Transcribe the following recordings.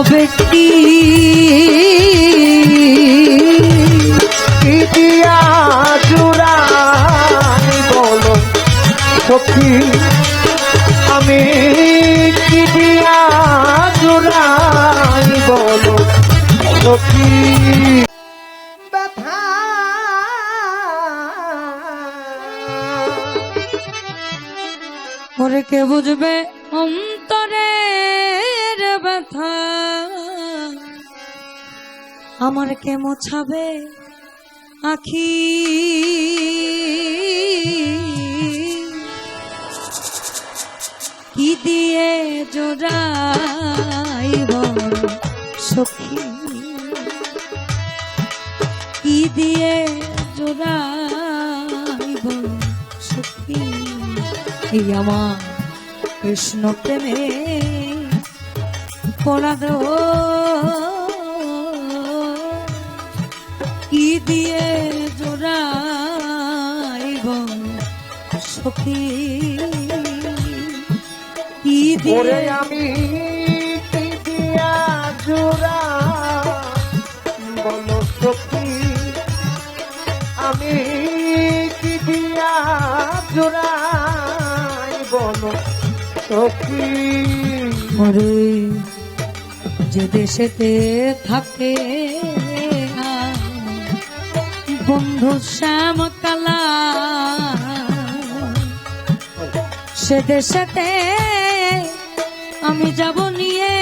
হবে কি দিয়া জুড়াই বলো সখী আমি কি দিয়া জুড়াই বলো সখী ব্যথা ওরে কে বুঝবে অন্তরের ব্যথা আমার কে মোছাবে আখি কি দিয়ে জোড়াইব সখী কি দিয়ে জোড়াইব সখী এই আমার কৃষ্ণ প্রেমে পড়া দেব কি দিয়ে জোড়াইব সখী কি দিয়ে আমি কি দিয়া জোড়া বলো সখী আমি কি দিয়া জোড়াই বলো সখী ওরে যে দেশেতে থাকে বন্ধু শ্যাম কালা সে দেশেতে আমি যাব নিয়ে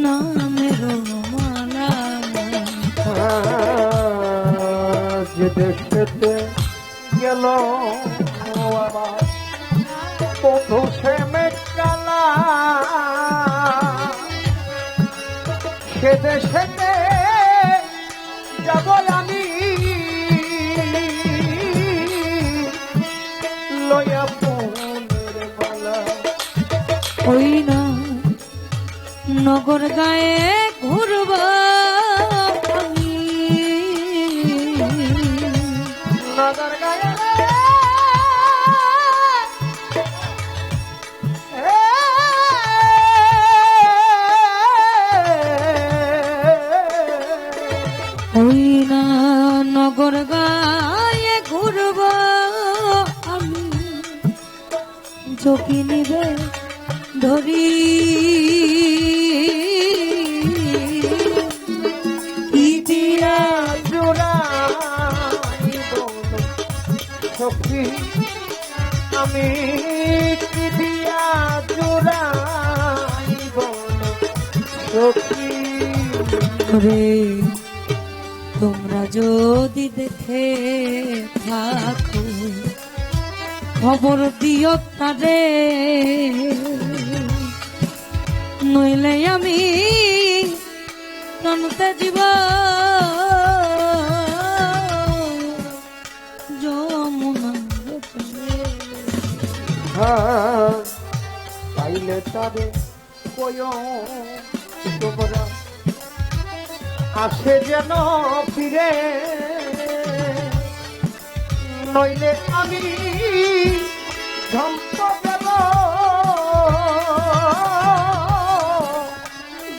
নামের মালা যে দেখতে গেল আমার বন্ধু শ্যামে কালা সে দেশেতে যাব আমি লয়া পুনের মালা ওই না নগর গায়ে ঘুরব আমি নগর গায়ে ওই না নগর গায়ে ঘুরব আমি যোগী নিবে ধরি কি দিয়া জোড়াই বলো সখী আমি কি দিয়া জোড়াই বলো সখী রে তোমরা যদি দেখে থাকো খবর দিও তারে নইলে আমি জানতে দিব যমুনার তলে। পাইলে তারে কয় তোমরা আসে যেন ফিরে নইলে আমি ধ্বংস দেব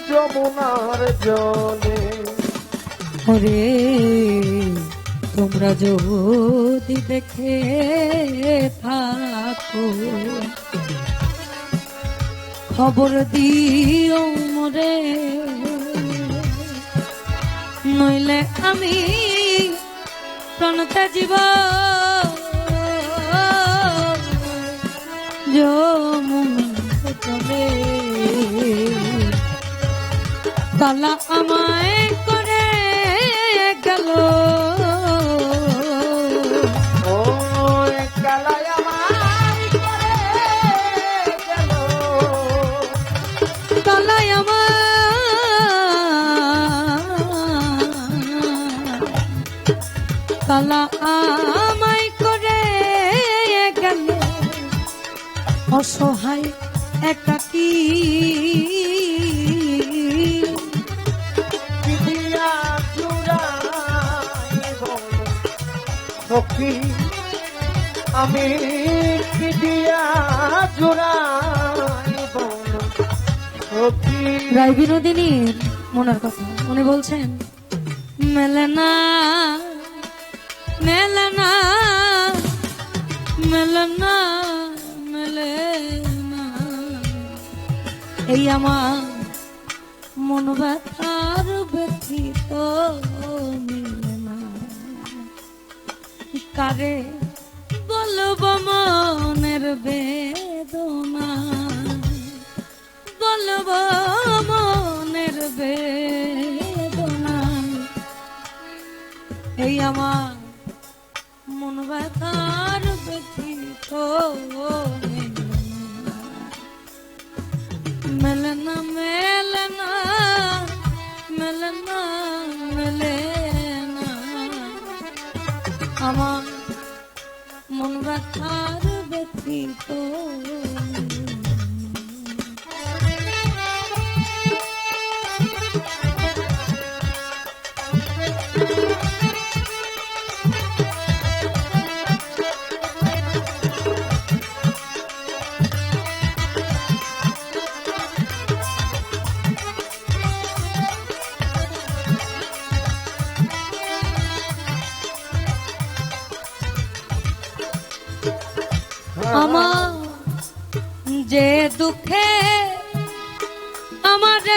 যমুনার জলে ওরে তোমরা যদি দেখে থাকো খবর দিও মোরে নইলে আমি প্রাণতে জীব যমুনার তলে। কালা আমায় করে গেল ও কালায় আমায় করে গেল কালাই আমায় কালা আমায় করে গেল অসহায় একাকী সখী আমি কি দিয়া জোড়াইব সখী রায় বিনোদিনীর মনের কথা উনি বলছেন, মেলে না মেলে না মেলে না মেলে না, এই আমার মন ব্যথার ব্যথিত মিলে না, কারে বলবো মনের বেদনা, বলবো মনের বেদনা, এই আমার মন ব্যথার ব্যথিত মেলে না মেলে না মেলে না মেলে না, আমার মন ব্যথার ব্যথিত। আমার যে দুঃখে আমার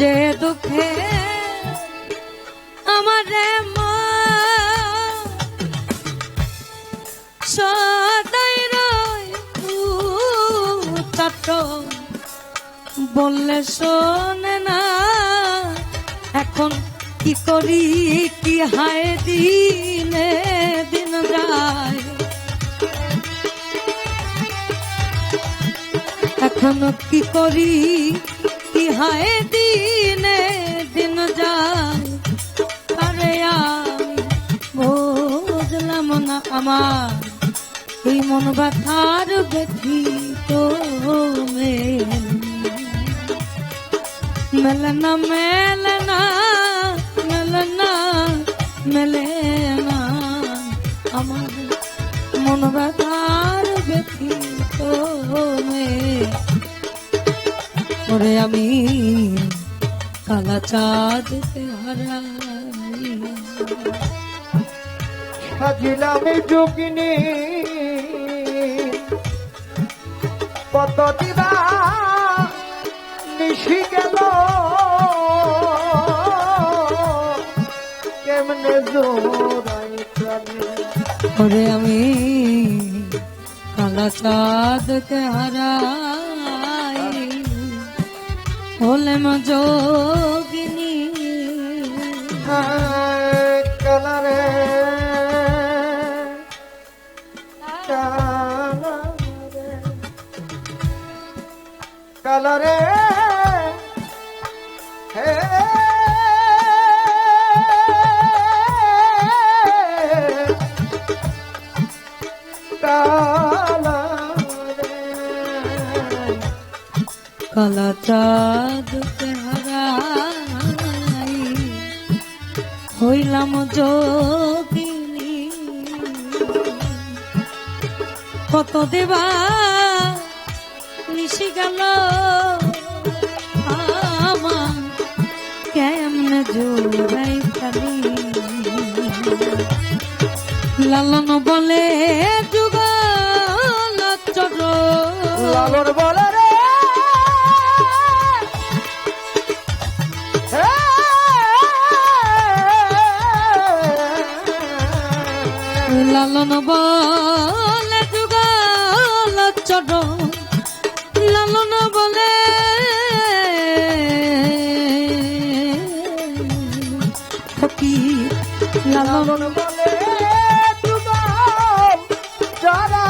যে দুঃখে আমার সদাই রয় চাট বললে শোনে না, এখন কি করি কি হায় দিনে দিন যায়, এখনো কি করি কি হায় দিনে দিন যায়, আরে বুঝলাম না আমার এই মন ব্যথার ব্যথিত মেলে না মেলে না মেলে না মেলে না, আমার মন ব্যথার ব্যথিত ওরে আমি কালা চাঁদকে হারাই, সাজিলাম যোগিনী কত দিবা নিশি গেল কেমনে জোড়াই প্রাণে, ওরে আমি কালা চাঁদকে হারাই হলেম যোগিনী, কালারে কালারে হে কালা চাঁদকে হারাই হইলাম যোগিনী, কত দেবা নিশি গেল আমার কেমনে জোড়াই খালি, লালন বলে যুগল চর লালন বলে রে লালন বলে যুগল চর, লালন বলে ফকির, লালন বলে যারা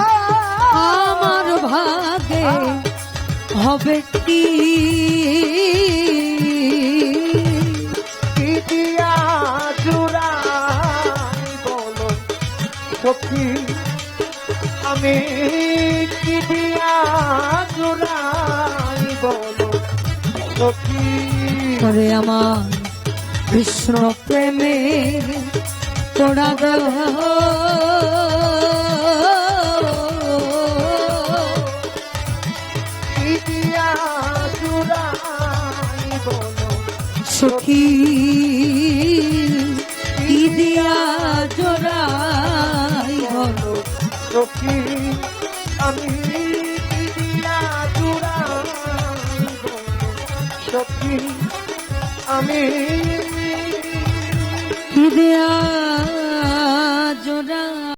আমার ভাগে হবে কি দিয়া জুড়াই বলো সখী, আমি কি দিয়া জুড়াই বলো সখী, করে আমার কৃষ্ণ প্রেমে তোড়া দেব সখী কি দিয়া জোড়াই বলো সখী আমি কি দিয়া জোড়াই সখী আমি কি দিয়া